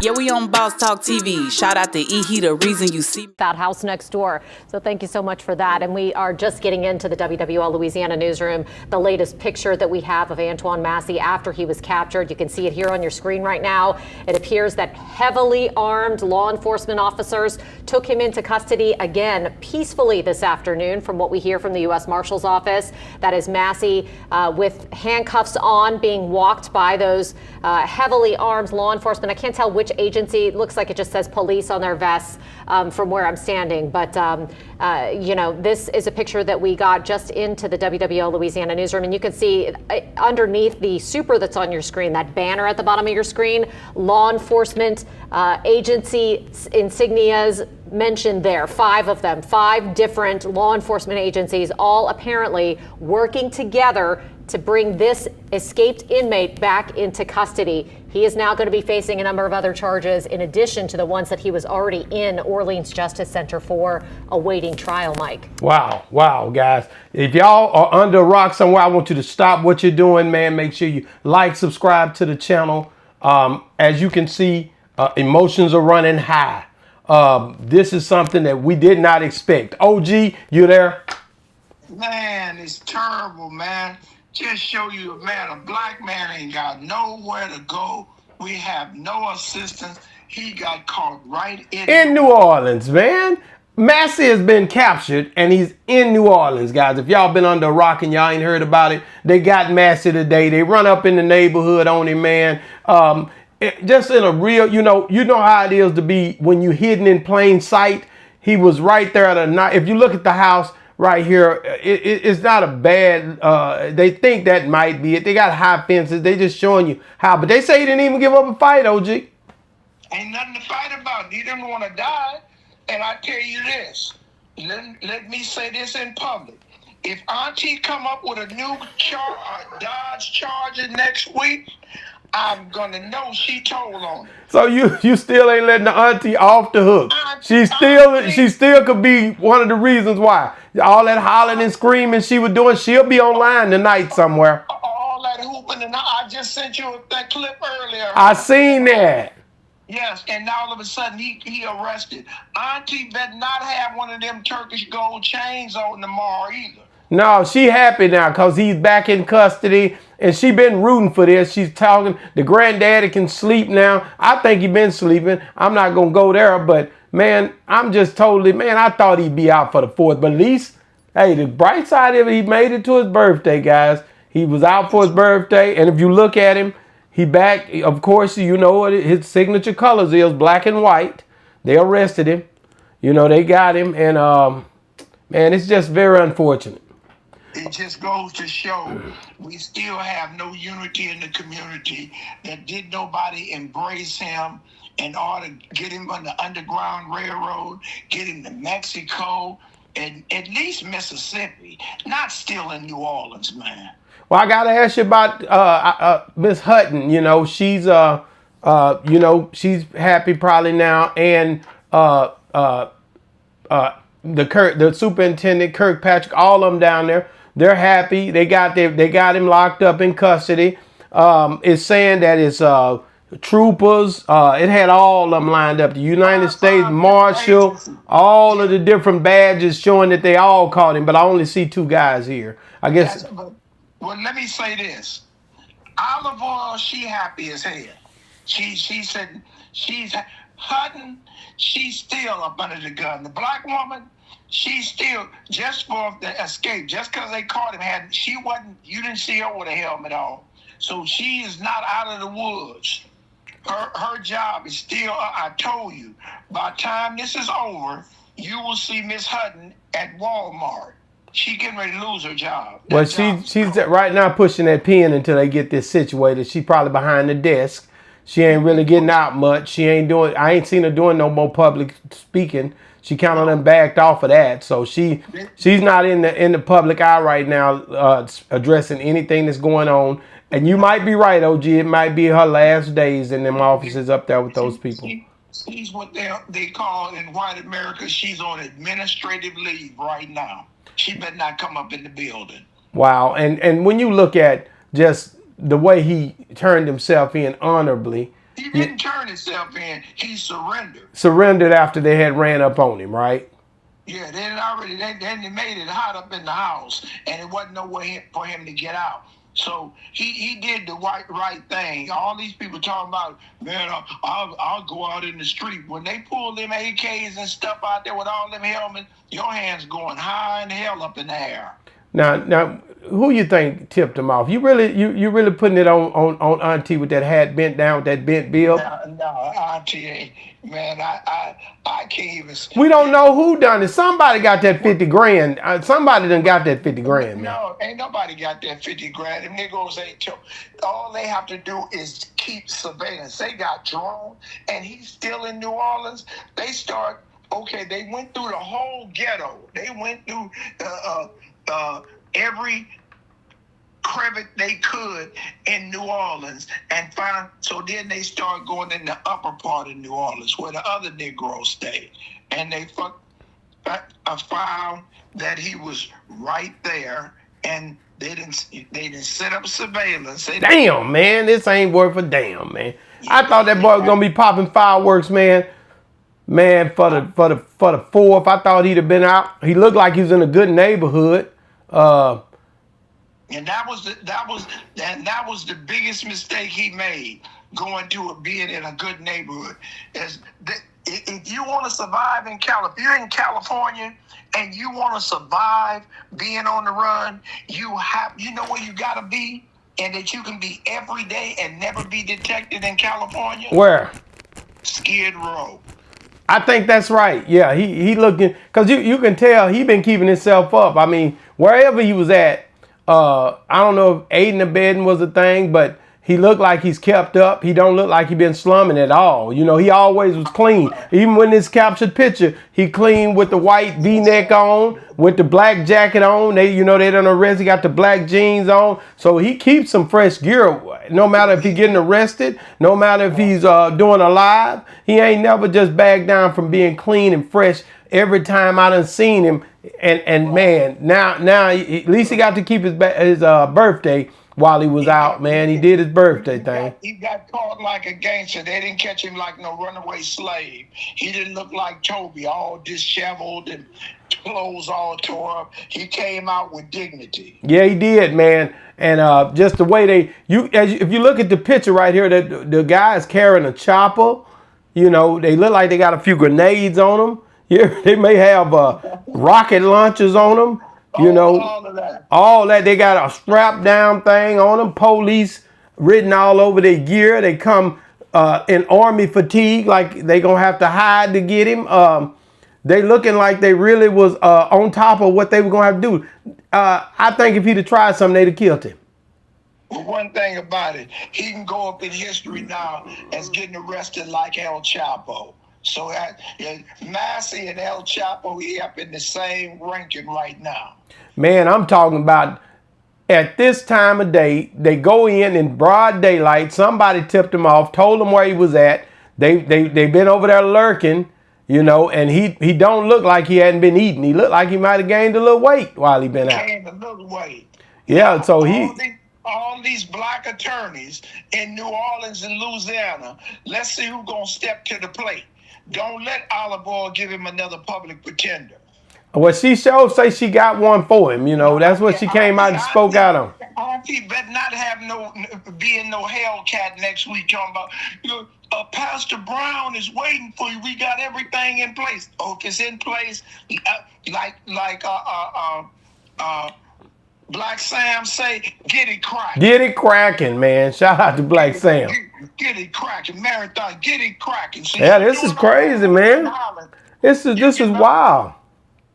Yeah, we on Boss Talk TV. Shout out to E. He, the reason you see that house next door. So thank you so much for that. And we are just getting into the WWL Louisiana newsroom. The latest picture that we have of Antoine Massey after he was captured. You can see it here on your screen right now. It appears that heavily armed law enforcement officers took him into custody again peacefully this afternoon, from what we hear from the U.S. Marshal's office. That is Massey with handcuffs on, being walked by those heavily armed law enforcement. I can't tell which agency. It looks like it just says police on their vests from where I'm standing. But, you know, this is a picture that we got just into the WWL Louisiana newsroom. And you can see underneath the super that's on your screen, that banner at the bottom of your screen, law enforcement agency insignias mentioned there, 5 of them, 5 different law enforcement agencies, all apparently working together to bring this escaped inmate back into custody. He is now going to be facing a number of other charges in addition to the ones that he was already in Orleans Justice Center for, awaiting trial, Mike. Wow, wow, guys. If y'all are under a rock somewhere, I want you to stop what you're doing, man. Make sure you like, subscribe to the channel. As you can see, emotions are running high. This is something that we did not expect. OG, you there? Man, it's terrible, man. Just show you, man, a black man ain't got nowhere to go. We have no assistance. He got caught right in New Orleans, man. Massey has been captured and he's in New Orleans, guys. If y'all been under a rock and y'all ain't heard about it, they got Massey today. They run up in the neighborhood on him, man. Just in a real, you know how it is to be when you hidden in plain sight. He was right there at a night. If you look at the house right here, it's not a bad, they think that might be it. They got high fences. They just showing you how, but they say he didn't even give up a fight, OG. Ain't nothing to fight about. He didn't want to die. And I tell you this, let me say this in public. If Auntie come up with a new Dodge Charger next week, I'm gonna know she told on it. So you still ain't letting the auntie off the hook. She still could be one of the reasons why. All that hollering and screaming she was doing, she'll be online tonight somewhere. All that hooping, and I just sent you that clip earlier. I seen that. Yes, and now all of a sudden he arrested. Auntie better not have one of them Turkish gold chains on tomorrow either. No, she happy now because he's back in custody, and she been rooting for this. She's talking, the granddaddy can sleep now. I think he been sleeping. I'm not going to go there, but man, I'm just totally, man, I thought he'd be out for the 4th, but at least, hey, the bright side of it, he made it to his birthday, guys. He was out for his birthday, and if you look at him, he back, of course, you know what his signature colors is, black and white. They arrested him. You know, they got him, and man, it's just very unfortunate. It just goes to show we still have no unity in the community. That did nobody embrace him in order to get him on the Underground Railroad, get him to Mexico, and at least Mississippi, not still in New Orleans, man. Well, I gotta ask you about Miss Hutton. You know, she's she's happy probably now, and the superintendent Kirkpatrick, all of them down there, they're happy. They got him locked up in custody. It's saying that it's troopers. It had all of them lined up. The United States Marshal, all of the different badges showing that they all caught him. But I only see 2 guys here. I guess. Well, let me say this. Olive Oil, she happy as hell. She said she's Hutton, she's still up under the gun. The black woman, she's still, just for the escape, just because they caught him, you didn't see her with a helmet on. So she is not out of the woods. Her job is still, I told you, by the time this is over, you will see Miss Hutton at Walmart. She getting ready to lose her job. Well, she's right now pushing that pen until they get this situated. She's probably behind the desk. She ain't really getting out much. She ain't doing. I ain't seen her doing no more public speaking. She kind of done backed off of that. So she's not in the public eye right now, addressing anything that's going on. And you might be right, OG. It might be her last days in them offices up there with those people. She's what they call in white America. She's on administrative leave right now. She better not come up in the building. Wow. And when you look at just the way he turned himself in honorably, He didn't turn himself in. He surrendered. Surrendered after they had ran up on him, right? Yeah, they had already they made it hot up in the house, and it wasn't no way for him to get out. So he did the right thing. All these people talking about, man, I'll go out in the street. When they pull them AKs and stuff out there with all them helmets, your hands going high in hell up in the air. Now, who you think tipped him off? You really putting it on Auntie with that hat bent down, with that bent bill? No, Auntie ain't. Man, I can't even. We don't know who done it. Somebody got that 50 grand. Somebody done got that 50 grand, man. No, ain't nobody got that 50 grand. Them niggas ain't. All they have to do is keep surveillance. They got drone, and he's still in New Orleans. They start. Okay, they went through the whole ghetto. They went through every crevice they could in New Orleans and found. So then they start going in the upper part of New Orleans where the other Negroes stayed, and they found that he was right there, and they didn't set up surveillance. Damn, man, this ain't worth a damn, man. I thought that boy was gonna be popping fireworks, man. Man, for the 4th, I thought he'd have been out. He looked like he was in a good neighborhood. And that was the biggest mistake he made, going to being in a good neighborhood. If you want to survive if you're in California and you want to survive being on the run, you know where you gotta be, and that you can be every day and never be detected in California. Where? Skid Row. I think that's right. Yeah, he looking, because you can tell he been keeping himself up. I mean, wherever he was at, I don't know if aiding and abetting was a thing, but he looked like he's kept up. He don't look like he been slumming at all. You know, he always was clean. Even when this captured picture, he clean with the white V-neck on, with the black jacket on. They done arrest. He got the black jeans on. So he keeps some fresh gear. No matter if he's getting arrested, no matter if he's doing a live, he ain't never just backed down from being clean and fresh. Every time I done seen him, and man, now at least he got to keep his birthday while he was out, man. He did his birthday thing. He got caught like a gangster. They didn't catch him like no runaway slave. He didn't look like Toby, all disheveled and clothes all tore up. He came out with dignity. Yeah, he did, man. And just the way if you look at the picture right here, the guy's carrying a chopper. You know, they look like they got a few grenades on them. Yeah, they may have rocket launchers on them. You know, all that. They got a strap down thing on them. Police written all over their gear. They come in army fatigue, like they gonna have to hide to get him. They looking like they really was on top of what they were gonna have to do. I think if he'd have tried something, they'd have killed him. Well, one thing about it, he can go up in history now as getting arrested like El Chapo. So Massey and El Chapo, he up in the same ranking right now. Man, I'm talking about at this time of day, they go in broad daylight. Somebody tipped him off, told him where he was at. They been over there lurking, you know, and he don't look like he hadn't been eating. He looked like he might have gained a little weight while he been out. Gained a little weight. Yeah, so all these black attorneys in New Orleans and Louisiana, let's see who's gonna step to the plate. Don't let Olive Oil give him another public pretender. Well, she showed say she got one for him. You know, that's what she came out and spoke out on. Auntie better not have being no Hellcat next week talking about, Pastor Brown is waiting for you. We got everything in place. Oh, if it's in place, Black Sam say, get it cracking. Get it cracking, man. Shout out to Black Sam. Get it cracking. Marathon, get it cracking. So yeah, this is crazy, man. This is wild.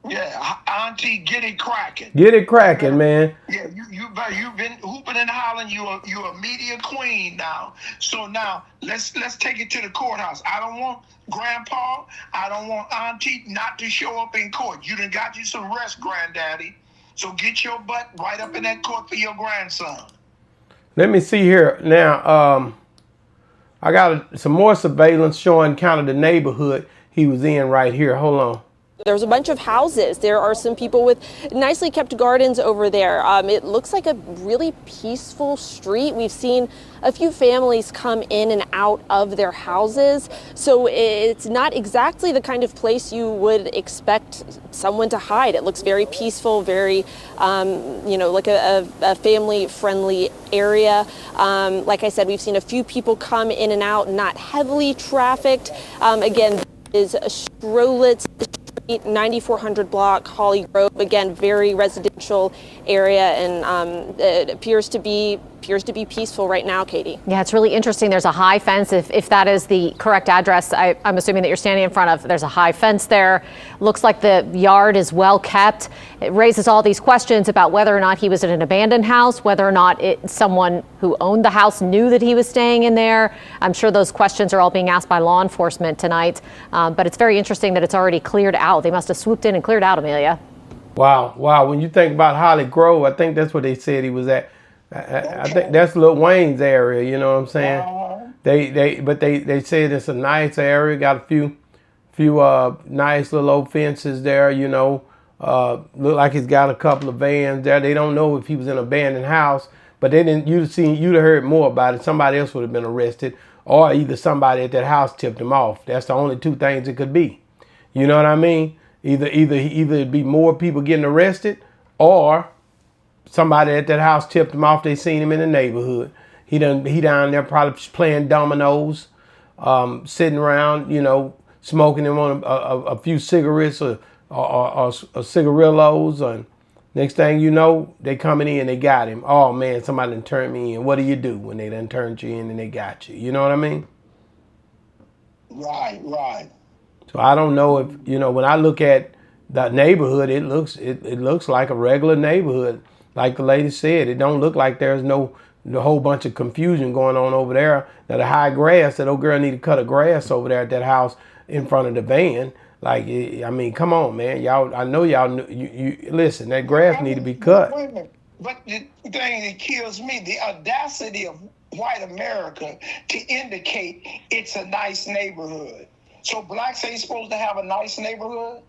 Yeah, Auntie, get it cracking. Get it cracking, man. Yeah, you've been hooping and hollering. You're a media queen now. So now let's take it to the courthouse. I don't want Grandpa. I don't want Auntie not to show up in court. You done got you some rest, Granddaddy. So get your butt right up in that court for your grandson. Let me see here now. I got some more surveillance showing kind of the neighborhood he was in right here. Hold on. There's a bunch of houses. There are some people with nicely kept gardens over there. It looks like a really peaceful street. We've seen a few families come in and out of their houses. So it's not exactly the kind of place you would expect someone to hide. It looks very peaceful, very, like a family-friendly area. Like I said, we've seen a few people come in and out, not heavily trafficked. Again, is Strolitz Street, 9400 block, Holly Grove. Again, very residential area, and it appears to be peaceful right now, Katie. Yeah, it's really interesting. There's a high fence. If that is the correct address, I'm assuming that you're standing in front of. There's a high fence there. Looks like the yard is well kept. It raises all these questions about whether or not he was in an abandoned house, whether or not someone who owned the house knew that he was staying in there. I'm sure those questions are all being asked by law enforcement tonight. But it's very interesting that it's already cleared out. They must have swooped in and cleared out, Amelia. Wow. When you think about Holly Grove, I think that's what they said he was at. I think that's Lil Wayne's area, you know what I'm saying? They said it's a nice area, got a few nice little old fences there, you know. Look like he's got a couple of vans there. They don't know if he was in an abandoned house, but you'd have heard more about it. Somebody else would have been arrested, or either somebody at that house tipped him off. That's the only two things it could be. You know what I mean? Either it'd be more people getting arrested, or somebody at that house tipped him off. They seen him in the neighborhood. He down there probably playing dominoes, sitting around, you know, smoking him on a few cigarettes or cigarillos. And next thing you know, they coming in, they got him. Oh man, somebody done turned me in. What do you do when they done turned you in and they got you? You know what I mean? Right. So I don't know if, you know, when I look at the neighborhood, it looks like a regular neighborhood. Like the lady said, it don't look like there's no whole bunch of confusion going on over there. That the high grass, that old girl need to cut a grass over there at that house in front of the van. Like, I mean, come on, man. Y'all, I know y'all, you listen, that grass need to be cut. But the thing that kills me, the audacity of white America to indicate it's a nice neighborhood. So blacks ain't supposed to have a nice neighborhood?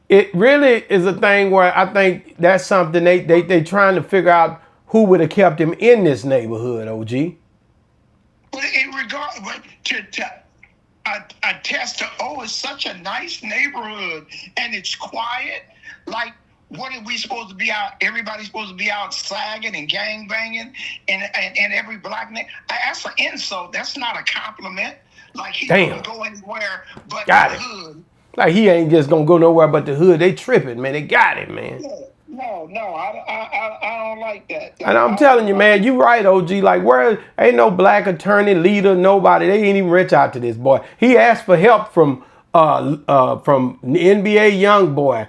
It really is a thing where I think that's something they trying to figure out who would have kept him in this neighborhood, OG. But to attest to, it's such a nice neighborhood and it's quiet. Like, what are we supposed to be out? Everybody's supposed to be out sagging and gang banging and every black neighborhood. That's an insult. That's not a compliment. Like, he doesn't go anywhere but the hood. Like, he ain't just gonna go nowhere but the hood. They tripping, man. They got it, man. No, I don't like that. And I'm telling you, man, you right, OG. Like, where ain't no black attorney, leader, nobody. They ain't even reach out to this boy. He asked for help from NBA YoungBoy,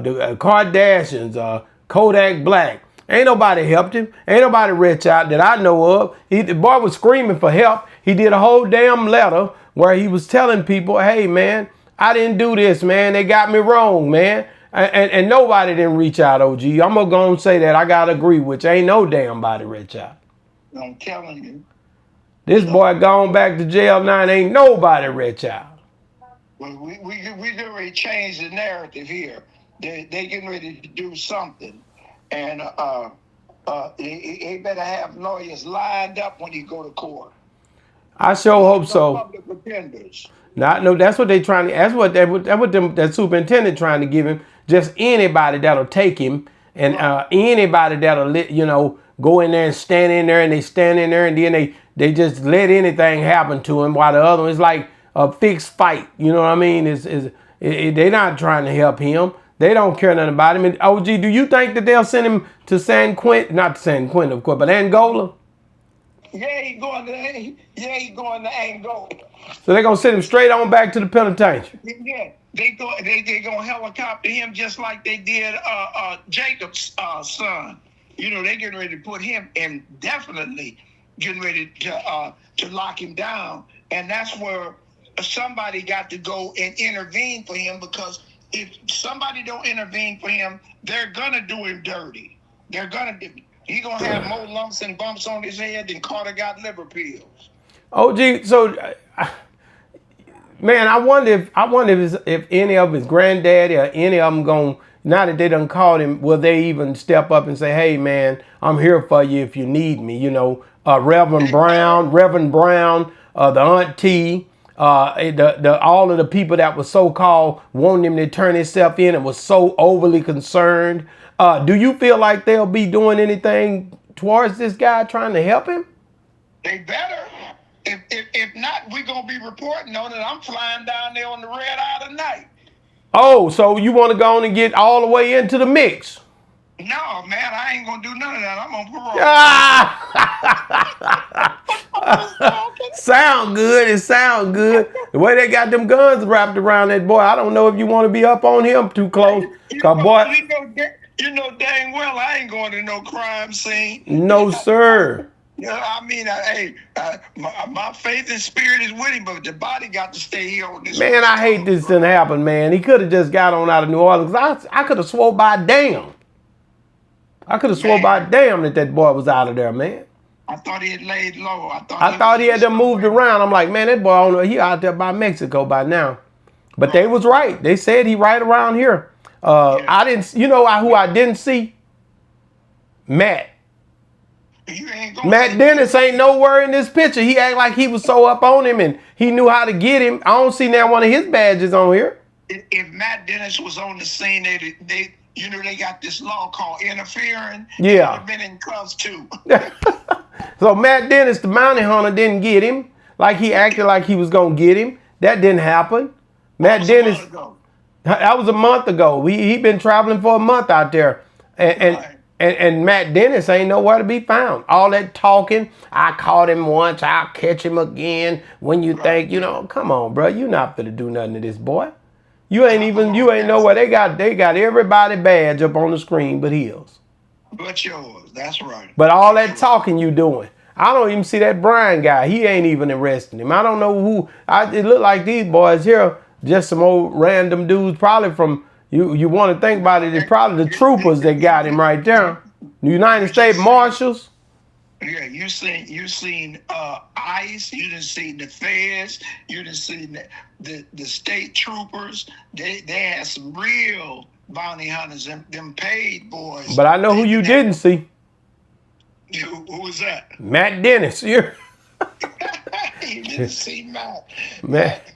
the Kardashians, Kodak Black. Ain't nobody helped him. Ain't nobody reach out that I know of. The boy was screaming for help. He did a whole damn letter where he was telling people, hey, man, I didn't do this, man. They got me wrong, man. And nobody didn't reach out, OG. I'm going to go and say that. I got to agree with you. Ain't no damn body reach out. I'm telling you. This boy gone back to jail now and ain't nobody reach out. Well, we getting ready to change the narrative here. They getting ready to do something. And he better have lawyers lined up when he go to court. I sure hope so. Public pretenders. No, that's what they trying to. That's what that superintendent trying to give him. Just anybody that'll take him, and anybody that'll go in there and stand in there, and they stand in there, and then they just let anything happen to him. While the other one is like a fixed fight. You know what I mean? They're not trying to help him. They don't care nothing about him. And OG, do you think that they'll send him to San Quentin? Not to San Quentin, of course, but Angola. Yeah, he going to Angola. So they're gonna send him straight on back to the penitentiary. Yeah, they gonna helicopter him just like they did Jacob's son. You know, they getting ready to put him in, definitely getting ready to lock him down, and that's where somebody got to go and intervene for him, because if somebody don't intervene for him, they're gonna do him dirty. He gonna have more lumps and bumps on his head than Carter got liver pills. OG, so Man, I wonder if any of his granddaddy or any of them going, now that they done called him, will they even step up and say, hey man, I'm here for you if you need me, you know, Reverend Brown, the auntie, all of the people that was so-called wanting him to turn himself in and was so overly concerned. Do you feel like they'll be doing anything towards this guy trying to help him? They better. If not, we're going to be reporting on it. I'm flying down there on the red eye tonight. Oh, so you want to go on and get all the way into the mix? No, man, I ain't going to do none of that. I'm on parole. Sound good. It sound good. The way they got them guns wrapped around that boy, I don't know if you want to be up on him too close. You know dang well I ain't going to no crime scene. No, sir. I mean, my faith and spirit is with him, but the body got to stay here on this. Man, I hate this didn't happen, man. He could have just got on out of New Orleans. I could have swore by damn. I could have swore by damn that boy was out of there, man. I thought he had laid low. I thought he had them moved around. I'm like, man, that boy, he out there by Mexico by now. But they was right. They said he right around here. I didn't, you know who I didn't see? Matt. Matt Dennis ain't nowhere in this picture. He act like he was so up on him and he knew how to get him. I don't see now one of his badges on here. If Matt Dennis was on the scene, they got this law called interfering. Yeah. He would have been in cuffs too. So Matt Dennis, the bounty hunter, didn't get him. Like he acted like he was gonna get him. That didn't happen. Matt Dennis. That was a month ago. He been traveling for a month out there, and Matt Dennis ain't nowhere to be found. All that talking, I caught him once, I'll catch him again. When you think, come on, bro, you not finna do nothing to this boy. You ain't nowhere. They got everybody badge up on the screen but his. But yours, that's right. But all that talking you doing. I don't even see that Brian guy. He ain't even arresting him. I don't know who. It look like these boys here, just some old random dudes, probably from, you want to think about it, it's probably the troopers that got him right there. The United States Marshals. Yeah, you seen ICE, you done seen the feds, you done seen the state troopers. They had some real bounty hunters, them paid boys. But I know who you didn't see. Who was that? Matt Dennis. You didn't see Matt.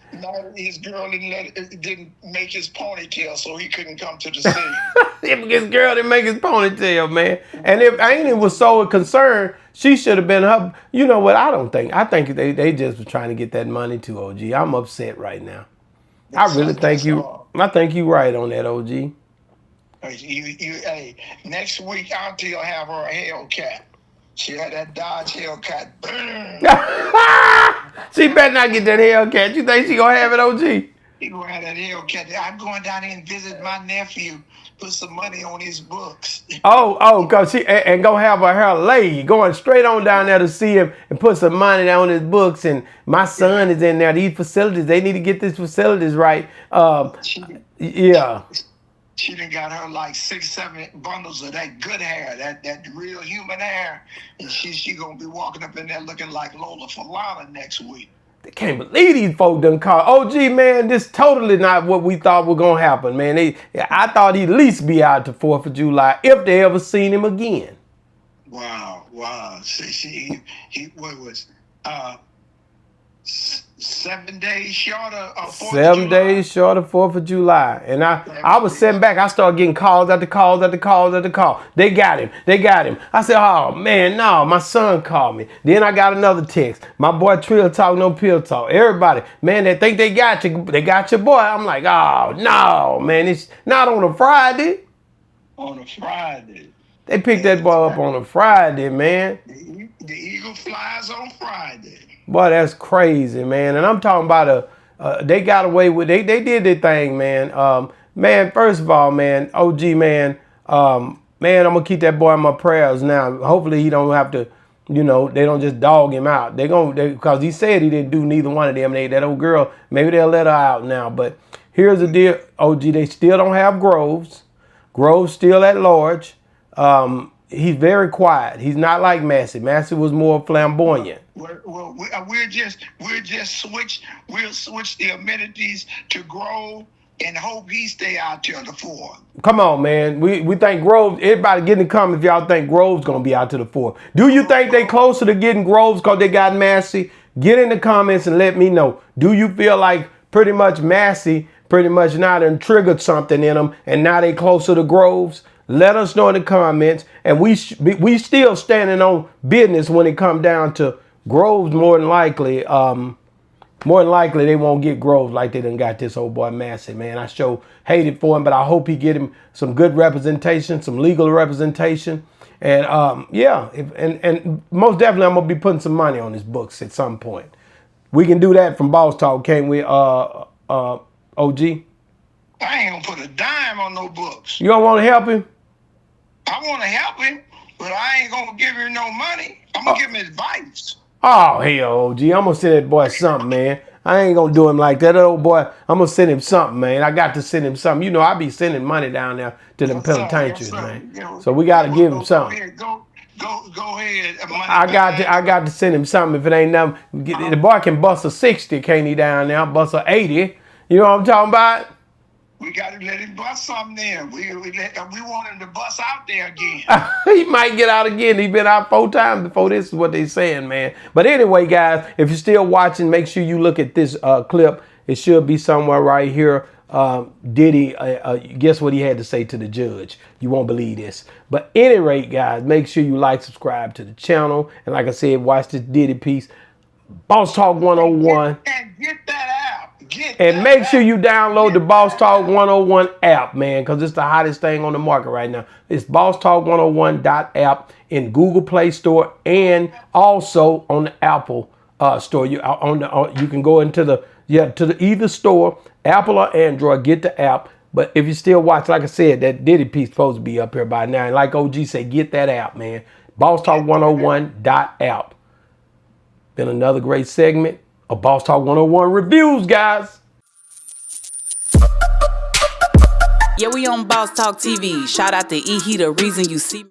His girl didn't make his ponytail, so he couldn't come to the scene. His girl didn't make his ponytail, man. And if Annie was so concerned, she should have been her. You know what? I think they just were trying to get that money too, OG. I'm upset right now. I really think I think you right on that, OG. Hey, next week Auntie will have her Hellcat. She had that Dodge Hellcat. She better not get that Hellcat. You think she gonna have it, OG? She gonna have that Hellcat. I'm going down there and visit my nephew. Put some money on his books. Cause she and gonna have her hair laid, going straight on down there to see him and put some money down on his books. And my son is in there. These facilities, they need to get these facilities right. Yeah. She done got her like 6-7 bundles of that good hair, that real human hair, and she gonna be walking up in there looking like Lola Falana next week. They can't believe these folk done called. OG, man, this totally not what we thought was gonna happen, man. I thought he'd at least be out to 4th of July if they ever seen him again. Wow. See, he what was 7 days short of 4th of July. 7 days short of 4th of July. And I was sitting back. I started getting calls after calls after calls after call. They got him. I said, oh, man, no. My son called me. Then I got another text. My boy Trill Talk, No Pill Talk. Everybody, man, they think they got you. They got your boy. I'm like, oh, no, man. It's not on a Friday. On a Friday. They picked that boy up on a Friday, man. The eagle flies on Friday. Boy, that's crazy, man. And I'm talking about they got away with, they did their thing, man. Man, first of all, man, OG, man, I'm going to keep that boy in my prayers now. Hopefully he don't have to, they don't just dog him out. Because he said he didn't do neither one of them. That old girl, maybe they'll let her out now. But here's the deal, OG, they still don't have Groves. Groves still at large. he's very quiet. He's not like Massey. Massey was more flamboyant. Well, we'll switch the amenities to Grove and hope he stay out till the 4th. Come on, man. We think Grove, everybody get in the comments if y'all think Grove's going to be out to the 4th. Do you think they closer to getting Groves because they got Massey? Get in the comments and let me know. Do you feel like pretty much Massey pretty much now done triggered something in them and now they closer to Groves? Let us know in the comments. And we still standing on business when it come down to Groves. More than likely they won't get Groves like they done got this old boy Massey, man. I sure hated for him, but I hope he get him some good representation, some legal representation. And and most definitely I'm gonna be putting some money on his books at some point. We can do that from Boss Talk, can't we, OG? I ain't gonna put a dime on no books. You don't want to help him? I want to help him, but I ain't gonna give him no money. I'm gonna give him advice. Oh, hell, OG. I'm going to send that boy something, man. I ain't going to do him like that. That old boy, I'm going to send him something, man. I got to send him something. You know, I be sending money down there to them penitentiaries, man. So we got to give him something. Go ahead. I got to send him something if it ain't nothing. The boy can bust a 60, can't he, down there? Bust a 80. You know what I'm talking about? We got to let him bust something in. We want him to bust out there again. He might get out again. He's been out 4 times before. This is what they saying, man. But anyway, guys, if you're still watching, make sure you look at this clip. It should be somewhere right here. Diddy, guess what he had to say to the judge? You won't believe this. But at any rate, guys, make sure you like, subscribe to the channel. And like I said, watch this Diddy piece. Boss Talk 101. And get that app. And make sure you download the Boss Talk 101 app, man, because it's the hottest thing on the market right now. It's bosstalk101.app in Google Play Store and also on the Apple Store. You can go into the either store, Apple or Android, get the app. But if you still watch, like I said, that Diddy piece supposed to be up here by now. And like OG said, get that app, man. bosstalk101.app. Been another great segment of Boss Talk 101 reviews, guys. Yeah, we on Boss Talk TV. Shout out to E. He the reason you see me.